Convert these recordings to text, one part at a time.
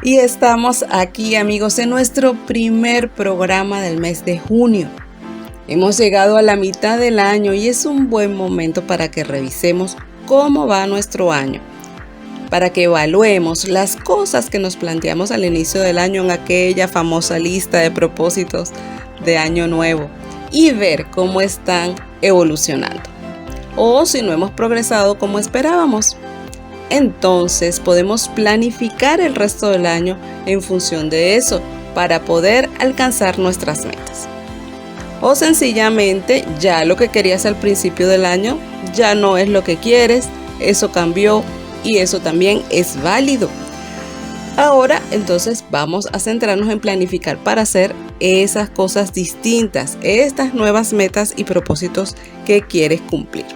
Y estamos aquí, amigos, en nuestro primer programa del mes de junio. Hemos llegado a la mitad del año y es un buen momento para que revisemos cómo va nuestro año, para que evaluemos las cosas que nos planteamos al inicio del año en aquella famosa lista de propósitos de año nuevo y ver cómo están evolucionando o si no hemos progresado como esperábamos. Entonces podemos planificar el resto del año en función de eso para poder alcanzar nuestras metas. O sencillamente ya lo que querías al principio del año ya no es lo que quieres, eso cambió y eso también es válido. Ahora entonces vamos a centrarnos en planificar para hacer esas cosas distintas, estas nuevas metas y propósitos que quieres cumplir.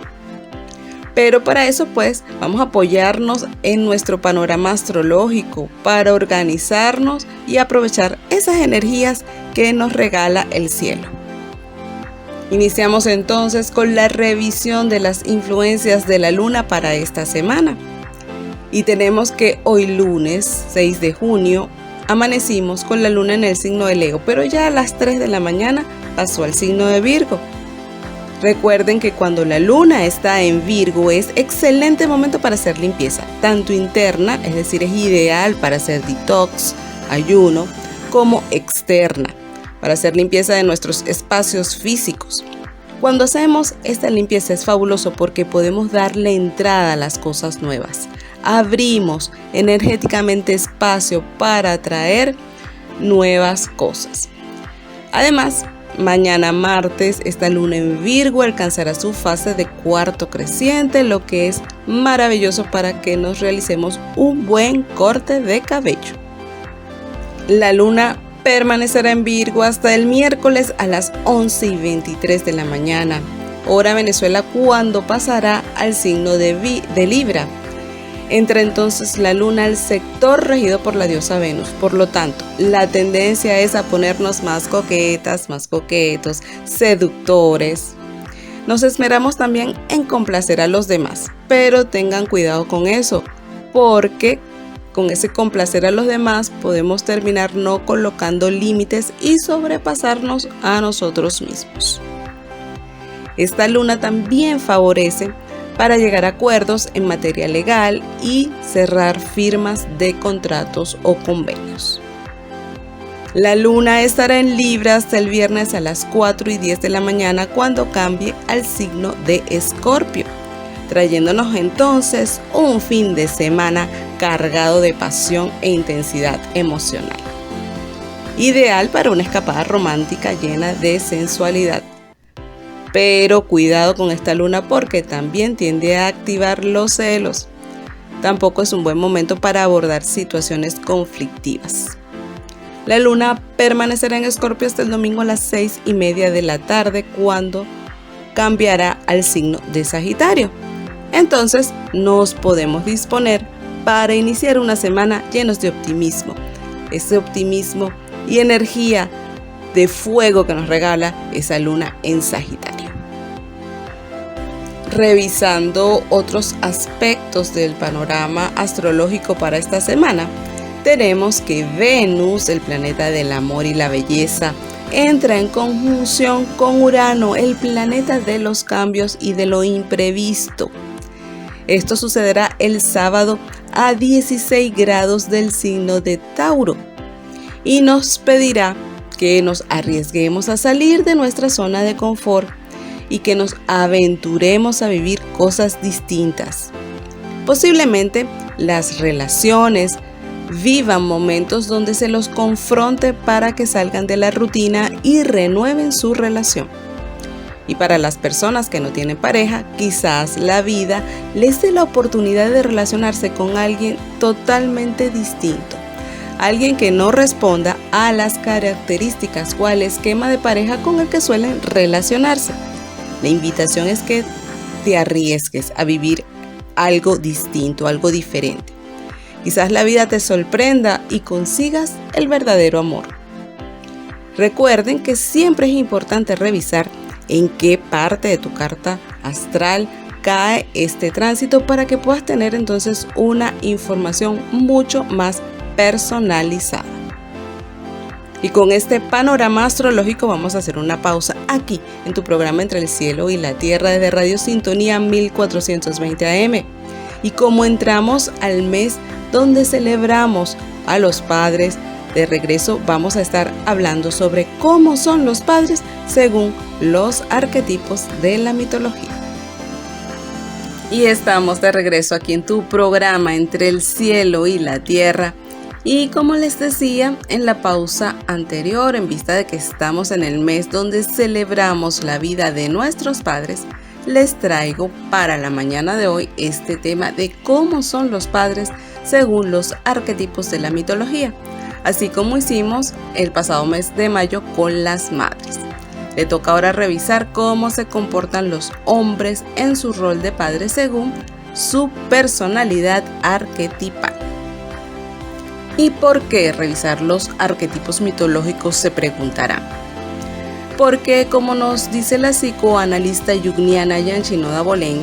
Pero para eso pues vamos a apoyarnos en nuestro panorama astrológico para organizarnos y aprovechar esas energías que nos regala el cielo. Iniciamos entonces con la revisión de las influencias de la luna para esta semana. Y tenemos que hoy lunes 6 de junio amanecimos con la luna en el signo de Leo, pero ya a las 3 de la mañana pasó al signo de Virgo. Recuerden que cuando la luna está en Virgo es excelente momento para hacer limpieza, tanto interna, es decir, es ideal para hacer detox, ayuno, como externa, para hacer limpieza de nuestros espacios físicos. Cuando hacemos esta limpieza es fabuloso porque podemos darle entrada a las cosas nuevas. Abrimos energéticamente espacio para atraer nuevas cosas. Además, mañana martes, esta luna en Virgo alcanzará su fase de cuarto creciente, lo que es maravilloso para que nos realicemos un buen corte de cabello. La luna permanecerá en Virgo hasta el miércoles a las 11:23 de la mañana, hora Venezuela, cuando pasará al signo de Libra. Entra entonces la luna al sector regido por la diosa Venus. Por lo tanto, la tendencia es a ponernos más coquetas, más coquetos, seductores. Nos esmeramos también en complacer a los demás, pero tengan cuidado con eso, porque con ese complacer a los demás podemos terminar no colocando límites y sobrepasarnos a nosotros mismos. Esta luna también favorece para llegar a acuerdos en materia legal y cerrar firmas de contratos o convenios. La luna estará en Libra hasta el viernes a las 4:10 de la mañana cuando cambie al signo de Escorpio, trayéndonos entonces un fin de semana cargado de pasión e intensidad emocional. Ideal para una escapada romántica llena de sensualidad. Pero cuidado con esta luna porque también tiende a activar los celos. Tampoco es un buen momento para abordar situaciones conflictivas. La luna permanecerá en Escorpio hasta el domingo a las 6:30 de la tarde cuando cambiará al signo de Sagitario. Entonces nos podemos disponer para iniciar una semana llenos de optimismo. Ese optimismo y energía de fuego que nos regala esa luna en Sagitario. Revisando otros aspectos del panorama astrológico para esta semana, tenemos que Venus, el planeta del amor y la belleza, entra en conjunción con Urano, el planeta de los cambios y de lo imprevisto. Esto sucederá el sábado a 16 grados del signo de Tauro y nos pedirá que nos arriesguemos a salir de nuestra zona de confort y que nos aventuremos a vivir cosas distintas. Posiblemente las relaciones vivan momentos donde se los confronte para que salgan de la rutina y renueven su relación. Y para las personas que no tienen pareja, quizás la vida les dé la oportunidad de relacionarse con alguien totalmente distinto. Alguien que no responda a las características o al esquema de pareja con el que suelen relacionarse. La invitación es que te arriesgues a vivir algo distinto, algo diferente. Quizás la vida te sorprenda y consigas el verdadero amor. Recuerden que siempre es importante revisar en qué parte de tu carta astral cae este tránsito para que puedas tener entonces una información mucho más personalizada. Y con este panorama astrológico vamos a hacer una pausa aquí en tu programa Entre el Cielo y la Tierra desde Radio Sintonía 1420 AM. Y como entramos al mes donde celebramos a los padres, de regreso vamos a estar hablando sobre cómo son los padres según los arquetipos de la mitología. Y estamos de regreso aquí en tu programa Entre el Cielo y la Tierra. Y como les decía en la pausa anterior, en vista de que estamos en el mes donde celebramos la vida de nuestros padres, les traigo para la mañana de hoy este tema de cómo son los padres según los arquetipos de la mitología, así como hicimos el pasado mes de mayo con las madres. Le toca ahora revisar cómo se comportan los hombres en su rol de padre según su personalidad arquetipal. ¿Y por qué revisar los arquetipos mitológicos?, se preguntarán. Porque, como nos dice la psicoanalista junguiana Jan Shinoda Bolen,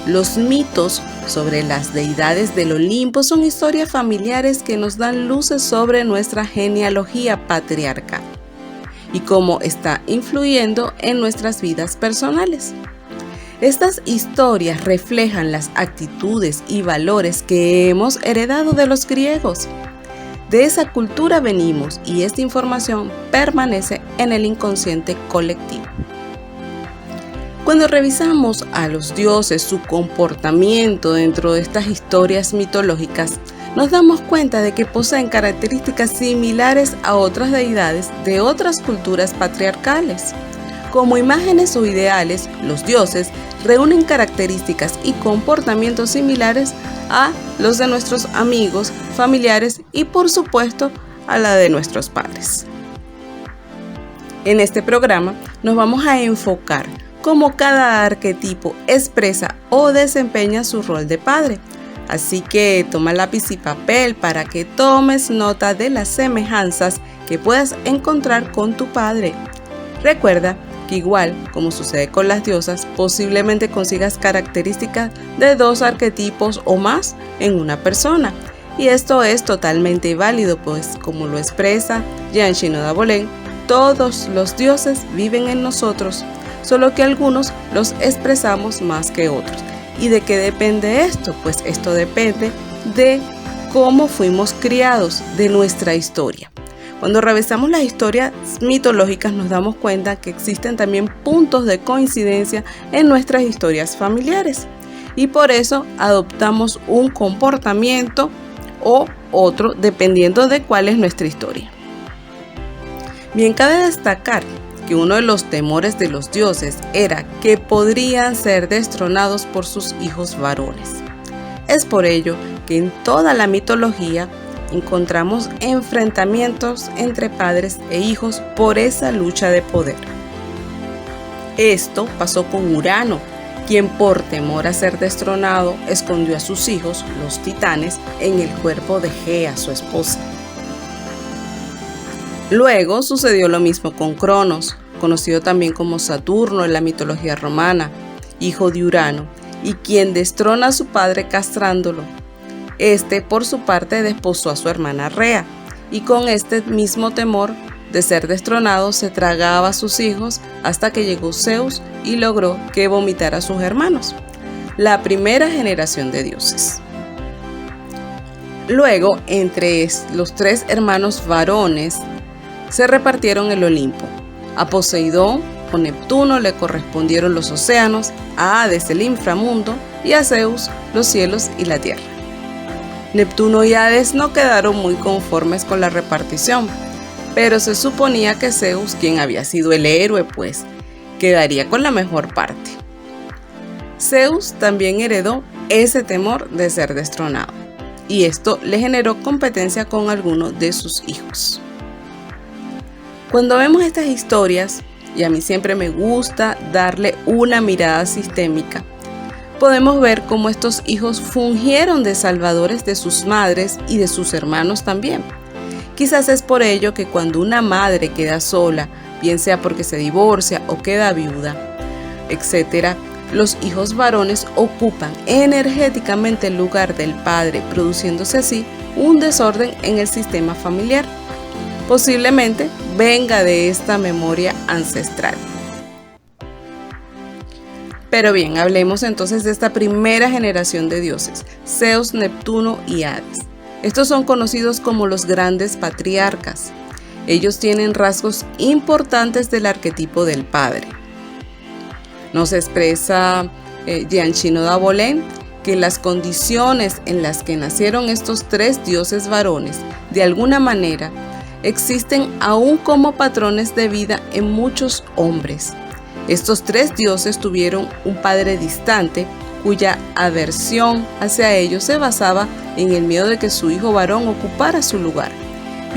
los mitos sobre las deidades del Olimpo son historias familiares que nos dan luces sobre nuestra genealogía patriarcal y cómo está influyendo en nuestras vidas personales. Estas historias reflejan las actitudes y valores que hemos heredado de los griegos. De esa cultura venimos y esta información permanece en el inconsciente colectivo. Cuando revisamos a los dioses, su comportamiento dentro de estas historias mitológicas, nos damos cuenta de que poseen características similares a otras deidades de otras culturas patriarcales. Como imágenes o ideales, los dioses reúnen características y comportamientos similares a los de nuestros amigos, familiares y por supuesto a la de nuestros padres. En este programa nos vamos a enfocar cómo cada arquetipo expresa o desempeña su rol de padre. Así que toma lápiz y papel para que tomes nota de las semejanzas que puedas encontrar con tu padre. Recuerda que igual como sucede con las diosas, posiblemente consigas características de 2 arquetipos o más en una persona. Y esto es totalmente válido, pues como lo expresa Jan Shinoda Bolen, todos los dioses viven en nosotros, solo que algunos los expresamos más que otros. ¿Y de qué depende esto? Pues esto depende de cómo fuimos criados, de nuestra historia. Cuando revisamos las historias mitológicas nos damos cuenta que existen también puntos de coincidencia en nuestras historias familiares y por eso adoptamos un comportamiento o otro dependiendo de cuál es nuestra historia. Bien, cabe destacar que uno de los temores de los dioses era que podrían ser destronados por sus hijos varones. Es por ello que en toda la mitología encontramos enfrentamientos entre padres e hijos por esa lucha de poder. Esto pasó con Urano, quien por temor a ser destronado escondió a sus hijos, los titanes, en el cuerpo de Gea, su esposa. Luego sucedió lo mismo con Cronos, conocido también como Saturno en la mitología romana, hijo de Urano, y quien destrona a su padre castrándolo. Este, por su parte, desposó a su hermana Rea, y con este mismo temor de ser destronado, se tragaba a sus hijos hasta que llegó Zeus y logró que vomitara a sus hermanos, la primera generación de dioses. Luego, entre los 3 hermanos varones, se repartieron el Olimpo. A Poseidón o Neptuno le correspondieron los océanos, a Hades el inframundo y a Zeus los cielos y la tierra. Neptuno y Hades no quedaron muy conformes con la repartición, pero se suponía que Zeus, quien había sido el héroe, pues, quedaría con la mejor parte. Zeus también heredó ese temor de ser destronado, y esto le generó competencia con algunos de sus hijos. Cuando vemos estas historias, y a mí siempre me gusta darle una mirada sistémica, podemos ver cómo estos hijos fungieron de salvadores de sus madres y de sus hermanos también. Quizás es por ello que cuando una madre queda sola, bien sea porque se divorcia o queda viuda, etc., los hijos varones ocupan energéticamente el lugar del padre, produciéndose así un desorden en el sistema familiar. Posiblemente venga de esta memoria ancestral. Pero bien, hablemos entonces de esta primera generación de dioses, Zeus, Neptuno y Hades. Estos son conocidos como los grandes patriarcas. Ellos tienen rasgos importantes del arquetipo del padre. Nos expresa Gianchino da Bolén que las condiciones en las que nacieron estos tres dioses varones, de alguna manera, existen aún como patrones de vida en muchos hombres. Estos tres dioses tuvieron un padre distante, cuya aversión hacia ellos se basaba en el miedo de que su hijo varón ocupara su lugar,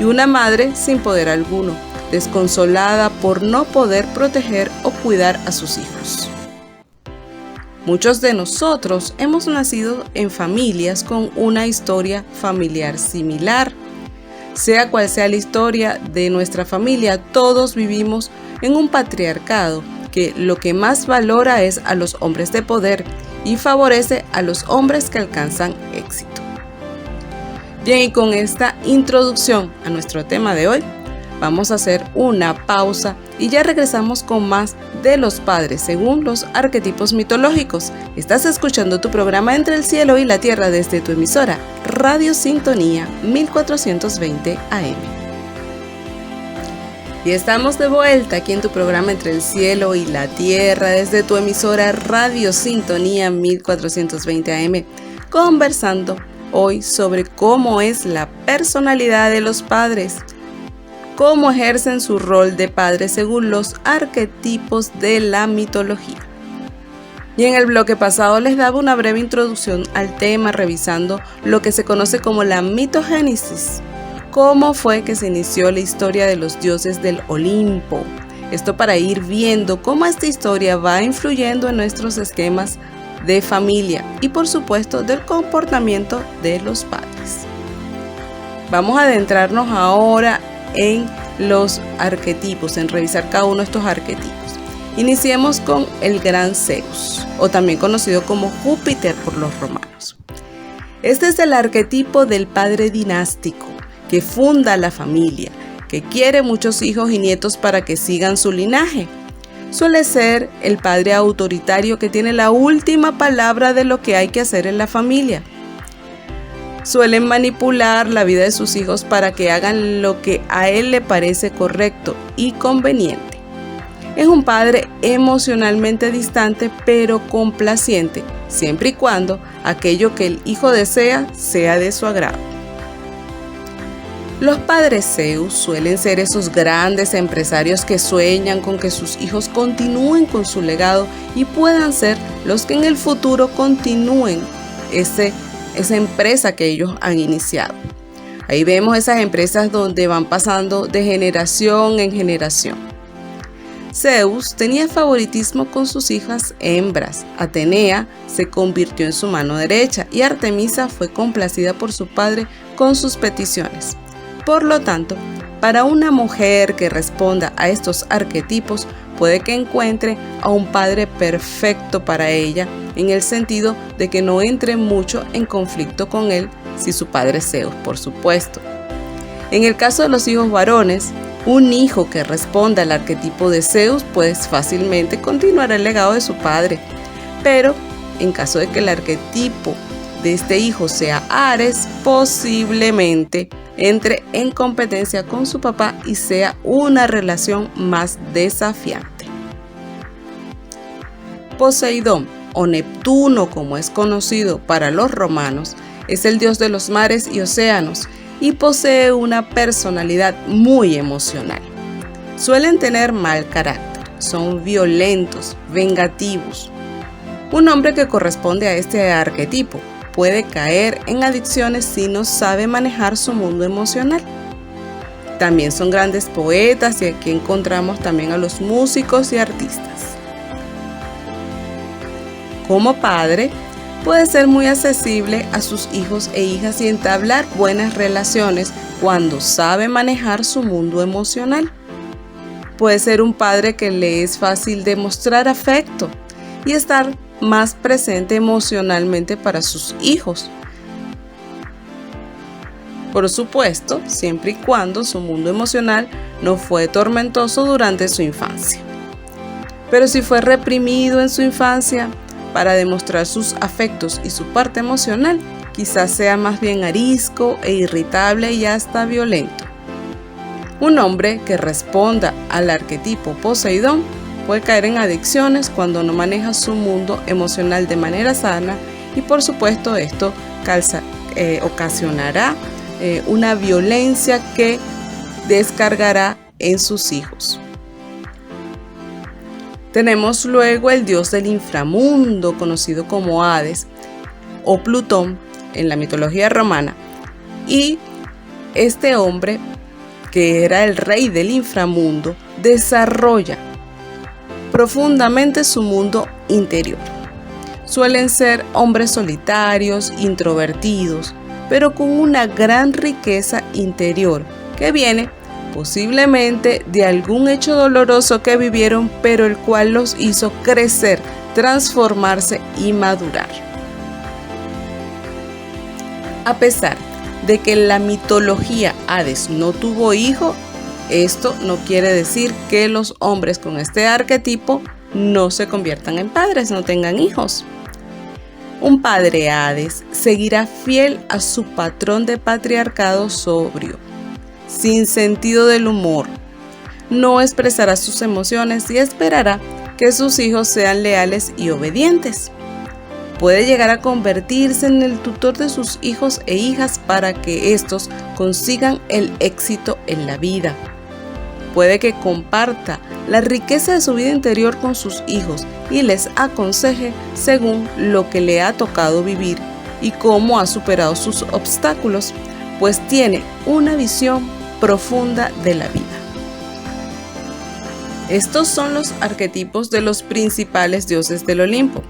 y una madre sin poder alguno, desconsolada por no poder proteger o cuidar a sus hijos. Muchos de nosotros hemos nacido en familias con una historia familiar similar. Sea cual sea la historia de nuestra familia, todos vivimos en un patriarcado que lo que más valora es a los hombres de poder y favorece a los hombres que alcanzan éxito. Bien, y con esta introducción a nuestro tema de hoy, vamos a hacer una pausa y ya regresamos con más de los padres según los arquetipos mitológicos. Estás escuchando tu programa Entre el Cielo y la Tierra desde tu emisora Radio Sintonía 1420 AM. Y estamos de vuelta aquí en tu programa Entre el Cielo y la Tierra desde tu emisora Radio Sintonía 1420 AM, conversando hoy sobre cómo es la personalidad de los padres, cómo ejercen su rol de padres según los arquetipos de la mitología. Y en el bloque pasado les daba una breve introducción al tema revisando lo que se conoce como la mitogénesis. ¿Cómo fue que se inició la historia de los dioses del Olimpo? Esto para ir viendo cómo esta historia va influyendo en nuestros esquemas de familia y por supuesto del comportamiento de los padres. Vamos a adentrarnos ahora en los arquetipos, en revisar cada uno de estos arquetipos. Iniciemos con el gran Zeus, o también conocido como Júpiter por los romanos. Este es el arquetipo del padre dinástico, que funda la familia, que quiere muchos hijos y nietos para que sigan su linaje. Suele ser el padre autoritario que tiene la última palabra de lo que hay que hacer en la familia. Suelen manipular la vida de sus hijos para que hagan lo que a él le parece correcto y conveniente. Es un padre emocionalmente distante pero complaciente, siempre y cuando aquello que el hijo desea sea de su agrado. Los padres Zeus suelen ser esos grandes empresarios que sueñan con que sus hijos continúen con su legado y puedan ser los que en el futuro continúen esa empresa que ellos han iniciado. Ahí vemos esas empresas donde van pasando de generación en generación. Zeus tenía favoritismo con sus hijas hembras. Atenea se convirtió en su mano derecha y Artemisa fue complacida por su padre con sus peticiones. Por lo tanto, para una mujer que responda a estos arquetipos, puede que encuentre a un padre perfecto para ella, en el sentido de que no entre mucho en conflicto con él, si su padre es Zeus, por supuesto. En el caso de los hijos varones, un hijo que responda al arquetipo de Zeus puede fácilmente continuar el legado de su padre, pero en caso de que el arquetipo de este hijo sea Ares, posiblemente entre en competencia con su papá y sea una relación más desafiante. Poseidón, o Neptuno como es conocido para los romanos, es el dios de los mares y océanos y posee una personalidad muy emocional. Suelen tener mal carácter, son violentos, vengativos. Un hombre que corresponde a este arquetipo puede caer en adicciones si no sabe manejar su mundo emocional. También son grandes poetas y aquí encontramos también a los músicos y artistas. Como padre, puede ser muy accesible a sus hijos e hijas y entablar buenas relaciones cuando sabe manejar su mundo emocional. Puede ser un padre que le es fácil demostrar afecto y estar más presente emocionalmente para sus hijos. Por supuesto, siempre y cuando su mundo emocional no fue tormentoso durante su infancia. Pero si fue reprimido en su infancia para demostrar sus afectos y su parte emocional, quizás sea más bien arisco e irritable y hasta violento. Un hombre que responda al arquetipo Poseidón puede caer en adicciones cuando no maneja su mundo emocional de manera sana y por supuesto esto ocasionará una violencia que descargará en sus hijos. Tenemos luego el dios del inframundo, conocido como Hades o Plutón en la mitología romana, y este hombre, que era el rey del inframundo, desarrolla profundamente su mundo interior. Suelen ser hombres solitarios, introvertidos, pero con una gran riqueza interior que viene posiblemente de algún hecho doloroso que vivieron, pero el cual los hizo crecer, transformarse y madurar. A pesar de que en la mitología Hades no tuvo hijo, esto no quiere decir que los hombres con este arquetipo no se conviertan en padres, no tengan hijos. Un padre Hades seguirá fiel a su patrón de patriarcado sobrio, sin sentido del humor. No expresará sus emociones y esperará que sus hijos sean leales y obedientes. Puede llegar a convertirse en el tutor de sus hijos e hijas para que estos consigan el éxito en la vida. Puede que comparta la riqueza de su vida interior con sus hijos y les aconseje según lo que le ha tocado vivir y cómo ha superado sus obstáculos, pues tiene una visión profunda de la vida. Estos son los arquetipos de los principales dioses del Olimpo.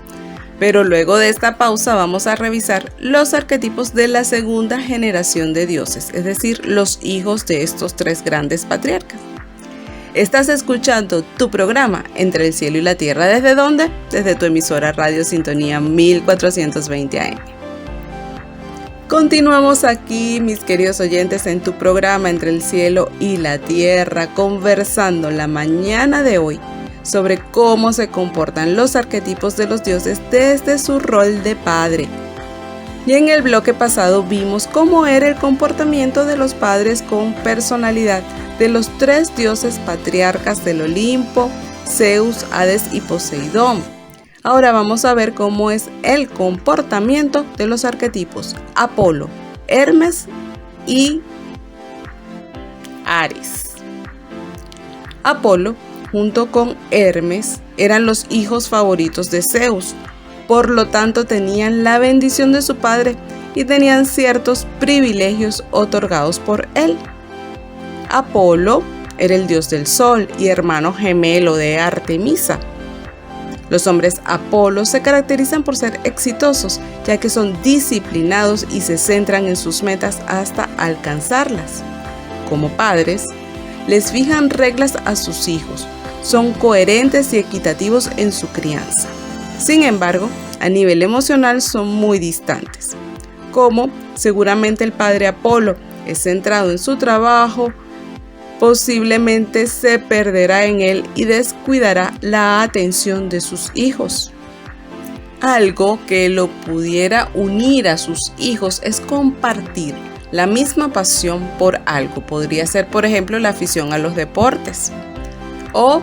Pero luego de esta pausa vamos a revisar los arquetipos de la segunda generación de dioses, es decir, los hijos de estos tres grandes patriarcas. Estás escuchando tu programa Entre el Cielo y la Tierra. ¿Desde dónde? Desde tu emisora Radio Sintonía 1420 AM. Continuamos aquí, mis queridos oyentes, en tu programa Entre el Cielo y la Tierra, conversando la mañana de hoy sobre cómo se comportan los arquetipos de los dioses desde su rol de padre. Y en el bloque pasado vimos cómo era el comportamiento de los padres con personalidad de los tres dioses patriarcas del Olimpo, Zeus, Hades y Poseidón. Ahora vamos a ver cómo es el comportamiento de los arquetipos Apolo, Hermes y Ares. Apolo, junto con Hermes, eran los hijos favoritos de Zeus, por lo tanto tenían la bendición de su padre y tenían ciertos privilegios otorgados por él. Apolo era el dios del sol y hermano gemelo de Artemisa. Los hombres Apolo se caracterizan por ser exitosos, ya que son disciplinados y se centran en sus metas hasta alcanzarlas. Como padres, les fijan reglas a sus hijos, son coherentes y equitativos en su crianza. Sin embargo, a nivel emocional son muy distantes. Como seguramente el padre Apolo es centrado en su trabajo, posiblemente se perderá en él y descuidará la atención de sus hijos. Algo que lo pudiera unir a sus hijos es compartir la misma pasión por algo. Podría ser, por ejemplo, la afición a los deportes o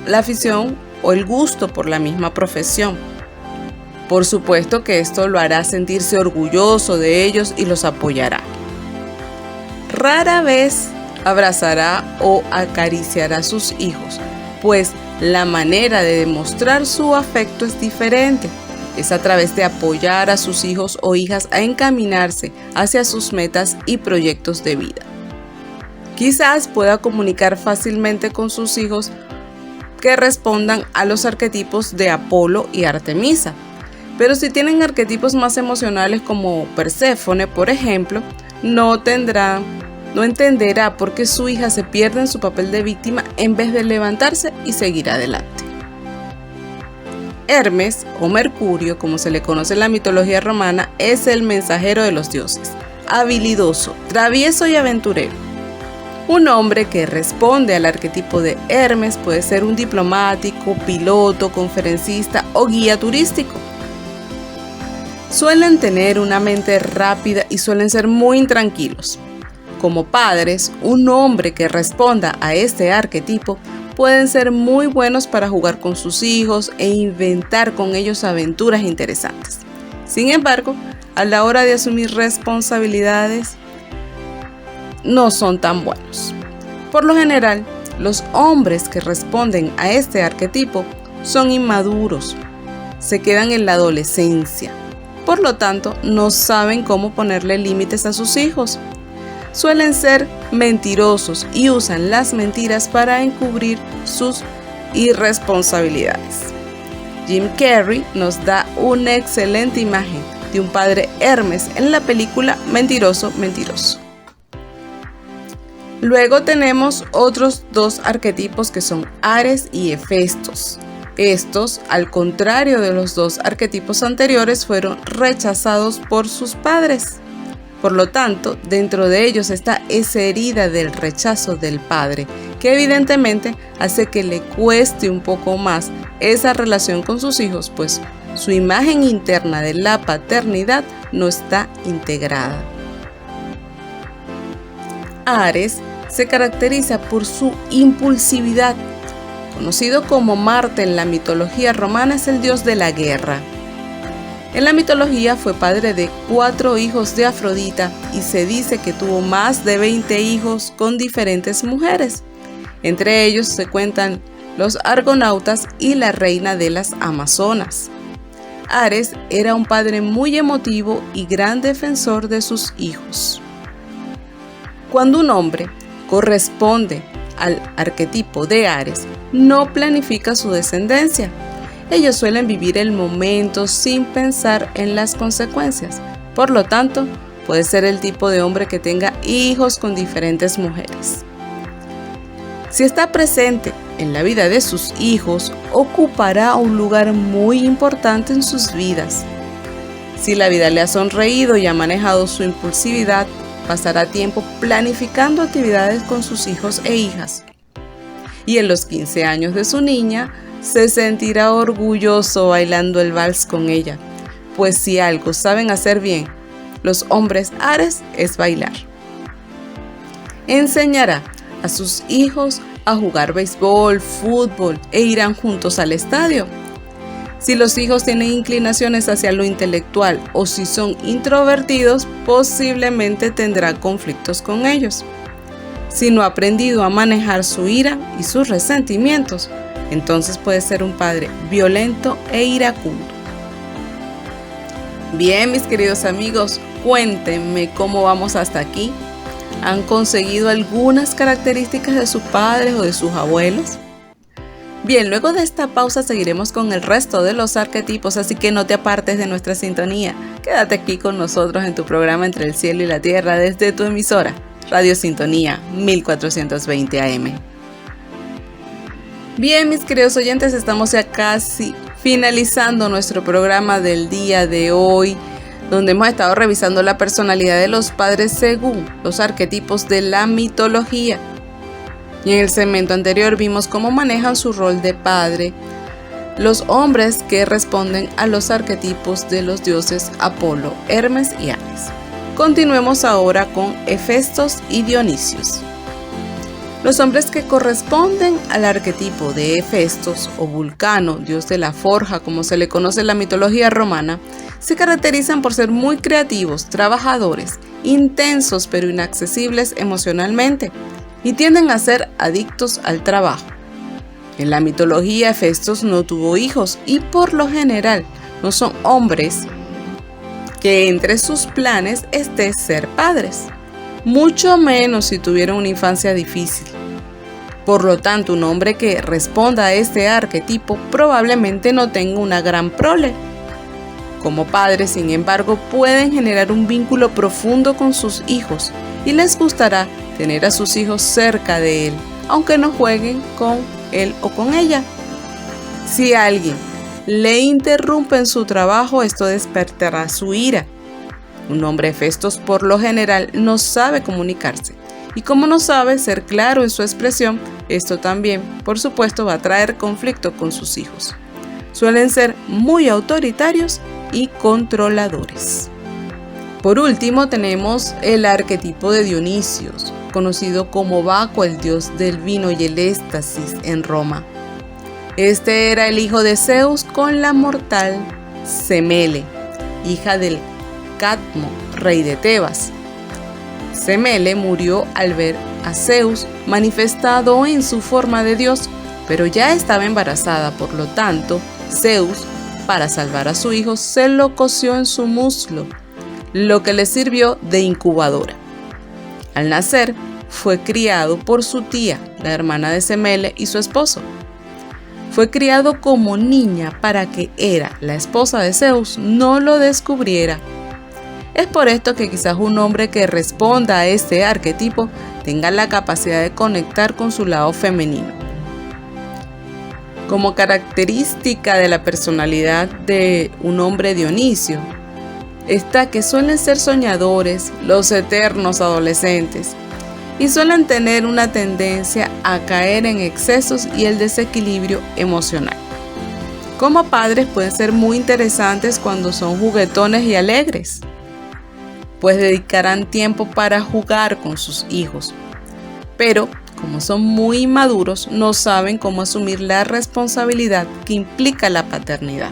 la afición o el gusto por la misma profesión. Por supuesto que esto lo hará sentirse orgulloso de ellos y los apoyará. Rara vez abrazará o acariciará a sus hijos, pues la manera de demostrar su afecto es diferente. Es a través de apoyar a sus hijos o hijas a encaminarse hacia sus metas y proyectos de vida. Quizás pueda comunicar fácilmente con sus hijos que respondan a los arquetipos de Apolo y Artemisa. Pero si tienen arquetipos más emocionales como Perséfone, por ejemplo, no entenderá por qué su hija se pierde en su papel de víctima en vez de levantarse y seguir adelante. Hermes, o Mercurio, como se le conoce en la mitología romana, es el mensajero de los dioses, habilidoso, travieso y aventurero. Un hombre que responde al arquetipo de Hermes puede ser un diplomático, piloto, conferencista o guía turístico. Suelen tener una mente rápida y suelen ser muy intranquilos. Como padres, un hombre que responda a este arquetipo pueden ser muy buenos para jugar con sus hijos e inventar con ellos aventuras interesantes. Sin embargo, a la hora de asumir responsabilidades, no son tan buenos. Por lo general, los hombres que responden a este arquetipo son inmaduros, se quedan en la adolescencia. Por lo tanto, no saben cómo ponerle límites a sus hijos. Suelen ser mentirosos y usan las mentiras para encubrir sus irresponsabilidades. Jim Carrey nos da una excelente imagen de un padre Hermes en la película Mentiroso, Mentiroso. Luego tenemos otros dos arquetipos que son Ares y Hefestos. Estos, al contrario de los dos arquetipos anteriores, fueron rechazados por sus padres. Por lo tanto, dentro de ellos está esa herida del rechazo del padre, que evidentemente hace que le cueste un poco más esa relación con sus hijos, pues su imagen interna de la paternidad no está integrada. Ares se caracteriza por su impulsividad. Conocido como Marte en la mitología romana, es el dios de la guerra. En la mitología fue padre de 4 hijos de Afrodita y se dice que tuvo más de 20 hijos con diferentes mujeres. Entre ellos se cuentan los argonautas y la reina de las Amazonas. Ares era un padre muy emotivo y gran defensor de sus hijos. Cuando un hombre corresponde al arquetipo de Ares, no planifica su descendencia. Ellos suelen vivir el momento sin pensar en las consecuencias. Por lo tanto, puede ser el tipo de hombre que tenga hijos con diferentes mujeres. Si está presente en la vida de sus hijos, ocupará un lugar muy importante en sus vidas. Si la vida le ha sonreído y ha manejado su impulsividad, pasará tiempo planificando actividades con sus hijos e hijas. Y en los 15 años de su niña, se sentirá orgulloso bailando el vals con ella, pues si algo saben hacer bien los hombres Ares es bailar. Enseñará a sus hijos a jugar béisbol, fútbol e irán juntos al estadio. Si los hijos tienen inclinaciones hacia lo intelectual o si son introvertidos, posiblemente tendrá conflictos con ellos. Si no ha aprendido a manejar su ira y sus resentimientos, entonces puede ser un padre violento e iracundo. Bien, mis queridos amigos, cuéntenme cómo vamos hasta aquí. ¿Han conseguido algunas características de sus padres o de sus abuelos? Bien, luego de esta pausa seguiremos con el resto de los arquetipos, así que no te apartes de nuestra sintonía. Quédate aquí con nosotros en tu programa Entre el Cielo y la Tierra desde tu emisora, Radio Sintonía 1420 AM. Bien, mis queridos oyentes, estamos ya casi finalizando nuestro programa del día de hoy, donde hemos estado revisando la personalidad de los padres según los arquetipos de la mitología. Y en el segmento anterior vimos cómo manejan su rol de padre los hombres que responden a los arquetipos de los dioses Apolo, Hermes y Ares. Continuemos ahora con Hefestos y Dionisios. Los hombres que corresponden al arquetipo de Hefestos o Vulcano, dios de la forja como se le conoce en la mitología romana, se caracterizan por ser muy creativos, trabajadores, intensos pero inaccesibles emocionalmente y tienden a ser adictos al trabajo. En la mitología Hefestos no tuvo hijos y por lo general no son hombres que entre sus planes esté ser padres, mucho menos si tuvieron una infancia difícil. Por lo tanto, un hombre que responda a este arquetipo probablemente no tenga una gran prole. Como padres, sin embargo, pueden generar un vínculo profundo con sus hijos y les gustará tener a sus hijos cerca de él, aunque no jueguen con él o con ella. Si alguien le interrumpe en su trabajo, esto despertará su ira. Un hombre Hefestos por lo general no sabe comunicarse, y como no sabe ser claro en su expresión, esto también, por supuesto, va a traer conflicto con sus hijos. Suelen ser muy autoritarios y controladores. Por último, tenemos el arquetipo de Dionisio, conocido como Baco, el dios del vino y el éxtasis en Roma. Este era el hijo de Zeus con la mortal Semele, hija del Cadmo, rey de Tebas. Semele murió al ver a Zeus manifestado en su forma de dios, pero ya estaba embarazada, por lo tanto, Zeus, para salvar a su hijo, se lo cosió en su muslo, lo que le sirvió de incubadora. Al nacer, fue criado por su tía, la hermana de Semele, y su esposo. Fue criado como niña para que Hera, la esposa de Zeus, no lo descubriera. Es por esto que quizás un hombre que responda a este arquetipo tenga la capacidad de conectar con su lado femenino. Como característica de la personalidad de un hombre Dionisio, está que suelen ser soñadores, los eternos adolescentes, y suelen tener una tendencia a caer en excesos y el desequilibrio emocional. Como padres pueden ser muy interesantes cuando son juguetones y alegres, pues dedicarán tiempo para jugar con sus hijos, pero como son muy inmaduros, no saben cómo asumir la responsabilidad que implica la paternidad.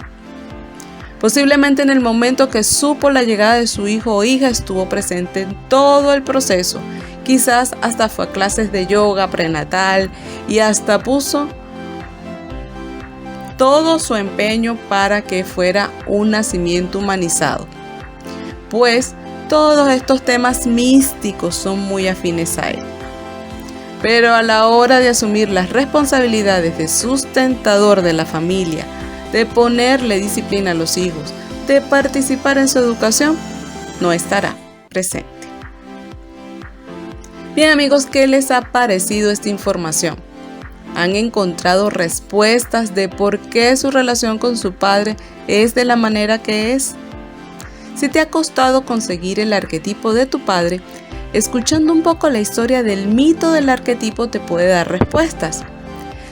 Posiblemente en el momento que supo la llegada de su hijo o hija estuvo presente en todo el proceso, quizás hasta fue a clases de yoga prenatal y hasta puso todo su empeño para que fuera un nacimiento humanizado, pues todos estos temas místicos son muy afines a él. Pero a la hora de asumir las responsabilidades de sustentador de la familia, de ponerle disciplina a los hijos, de participar en su educación, no estará presente. Bien amigos, ¿qué les ha parecido esta información? ¿Han encontrado respuestas de por qué su relación con su padre es de la manera que es? Si te ha costado conseguir el arquetipo de tu padre, escuchando un poco la historia del mito del arquetipo te puede dar respuestas.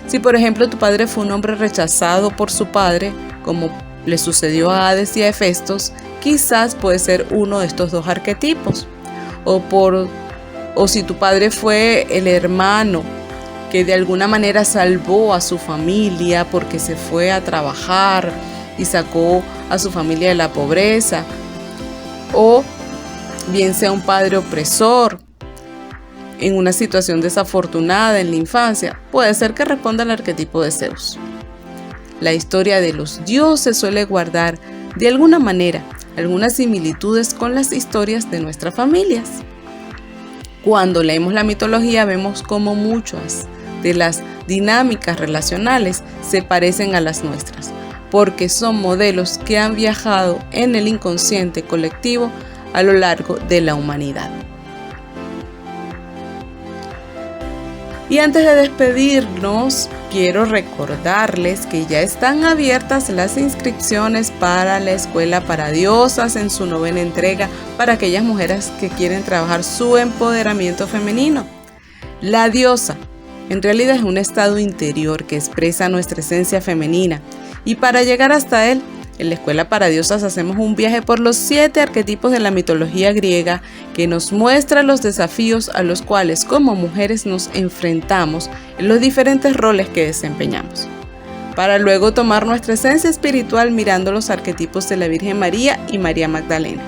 Si por ejemplo tu padre fue un hombre rechazado por su padre, como le sucedió a Hades y a Hefestos, quizás puede ser uno de estos dos arquetipos. O si tu padre fue el hermano que de alguna manera salvó a su familia porque se fue a trabajar y sacó a su familia de la pobreza, o bien sea un padre opresor en una situación desafortunada en la infancia, puede ser que responda al arquetipo de Zeus. La historia de los dioses suele guardar de alguna manera algunas similitudes con las historias de nuestras familias. Cuando leemos la mitología vemos cómo muchas de las dinámicas relacionales se parecen a las nuestras, porque son modelos que han viajado en el inconsciente colectivo a lo largo de la humanidad. Y antes de despedirnos, quiero recordarles que ya están abiertas las inscripciones para la Escuela para Diosas en su 9ª entrega para aquellas mujeres que quieren trabajar su empoderamiento femenino. La diosa en realidad es un estado interior que expresa nuestra esencia femenina, y para llegar hasta él, en la Escuela para Diosas hacemos un viaje por los 7 arquetipos de la mitología griega que nos muestra los desafíos a los cuales como mujeres nos enfrentamos en los diferentes roles que desempeñamos, para luego tomar nuestra esencia espiritual mirando los arquetipos de la Virgen María y María Magdalena.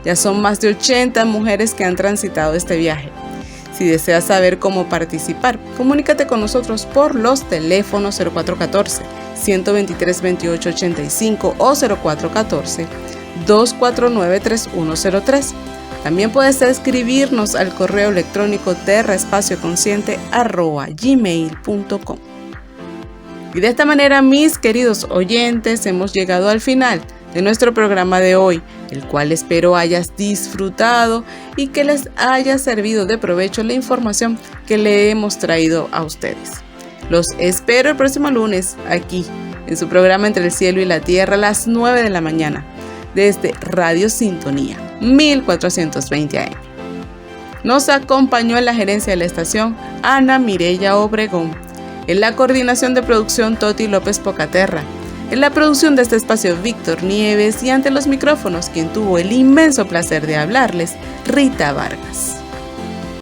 Ya son más de 80 mujeres que han transitado este viaje. Si deseas saber cómo participar, comunícate con nosotros por los teléfonos 0414-123-2885 o 0414-249-3103. También puedes escribirnos al correo electrónico terraespacioConsciente@gmail.com. Y de esta manera, mis queridos oyentes, hemos llegado al final de nuestro programa de hoy, el cual espero hayas disfrutado y que les haya servido de provecho la información que le hemos traído a ustedes. Los espero el próximo lunes aquí en su programa Entre el Cielo y la Tierra a las 9 de la mañana, desde Radio Sintonía, 1420 AM. Nos acompañó en la gerencia de la estación Ana Mireya Obregón, en la coordinación de producción Toti López Pocaterra, en la producción de este espacio Víctor Nieves y ante los micrófonos quien tuvo el inmenso placer de hablarles, Rita Vargas.